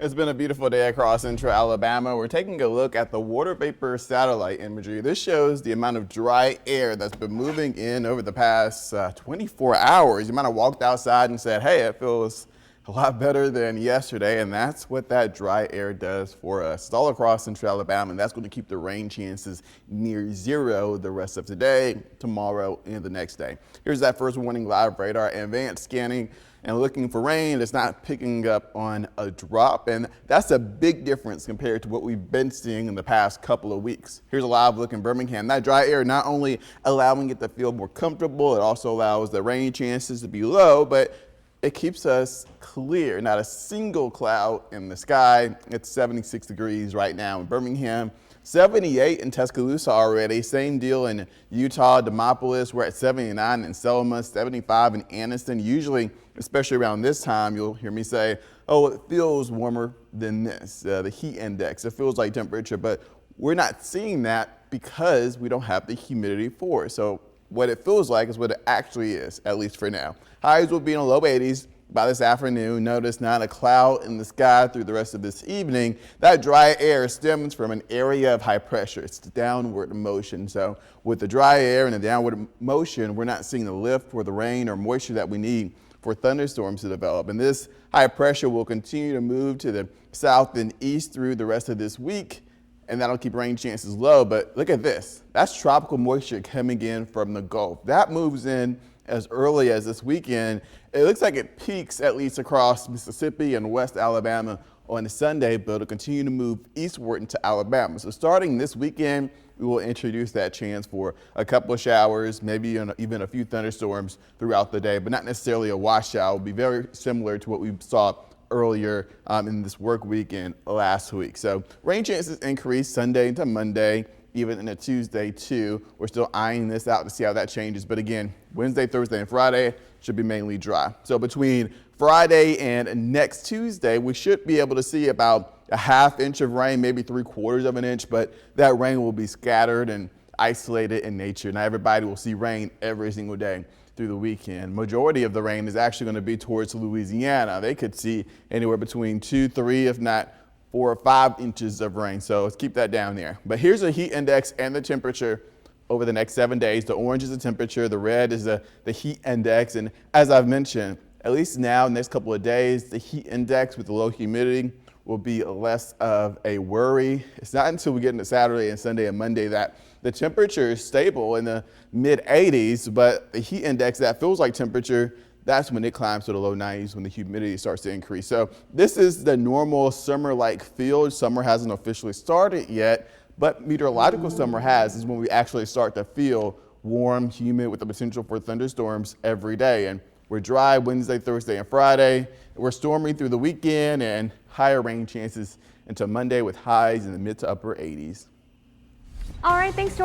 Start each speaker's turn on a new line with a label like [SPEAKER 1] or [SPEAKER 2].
[SPEAKER 1] It's been a beautiful day across central Alabama. We're taking a look at the water vapor satellite imagery. This shows the amount of dry air that's been moving in over the past 24 hours. You might have walked outside and said, hey, it feels a lot better than yesterday, and that's what that dry air does for us. It's all across central Alabama, and that's going to keep the rain chances near zero the rest of today, tomorrow, and the next day. Here's that first warning live radar. Advanced scanning and looking for rain. It's not picking up on a drop, and that's a big difference compared to what we've been seeing in the past couple of weeks. Here's a live look in Birmingham. That dry air not only allowing it to feel more comfortable, it also allows the rain chances to be low, but it keeps us clear, not a single cloud in the sky. It's 76 degrees right now in Birmingham, 78 in Tuscaloosa already. Same deal in Utah, Demopolis. We're at 79 in Selma, 75 in Anniston. Usually, especially around this time, you'll hear me say, oh, it feels warmer than this, the heat index. It feels like temperature, but we're not seeing that because we don't have the humidity for it. So what it feels like is what it actually is, at least for now. Highs will be in the low 80s by this afternoon. Notice not a cloud in the sky through the rest of this evening. That dry air stems from an area of high pressure. It's downward motion. So with the dry air and the downward motion, we're not seeing the lift or the rain or moisture that we need for thunderstorms to develop. And this high pressure will continue to move to the south and east through the rest of this week, and that'll keep rain chances low. But look at this. That's tropical moisture coming in from the Gulf. That moves in as early as this weekend. It looks like it peaks at least across Mississippi and West Alabama on Sunday, but it'll continue to move eastward into Alabama. So starting this weekend, we will introduce that chance for a couple of showers, maybe even a few thunderstorms throughout the day, but not necessarily a washout. It will be very similar to what we saw earlier in this work weekend last week. So rain chances increase Sunday into Monday, even into Tuesday too. We're still eyeing this out to see how that changes. But again, Wednesday, Thursday, and Friday should be mainly dry. So between Friday and next Tuesday, we should be able to see about a ½ inch of rain, maybe 3/4 of an inch, but that rain will be scattered and isolated in nature. Not everybody will see rain every single day through the weekend. Majority of the rain is actually going to be towards Louisiana. They could see anywhere between 2, 3, if not 4 or 5 inches of rain. So let's keep that down there. But here's the heat index and the temperature over the next 7 days. The orange is the temperature, the red is the heat index. And as I've mentioned, at least now, next couple of days, the heat index with the low humidity will be less of a worry. It's not until we get into Saturday and Sunday and Monday that the temperature is stable in the mid 80s, but the heat index, that feels like temperature, that's when it climbs to the low 90s when the humidity starts to increase. So this is the normal summer-like feel. Summer hasn't officially started yet, but meteorological summer has, is when we actually start to feel warm, humid with the potential for thunderstorms every day. And we're dry Wednesday, Thursday, and Friday. We're stormy through the weekend and higher rain chances until Monday with highs in the mid to upper 80s.
[SPEAKER 2] All right, thanks, George.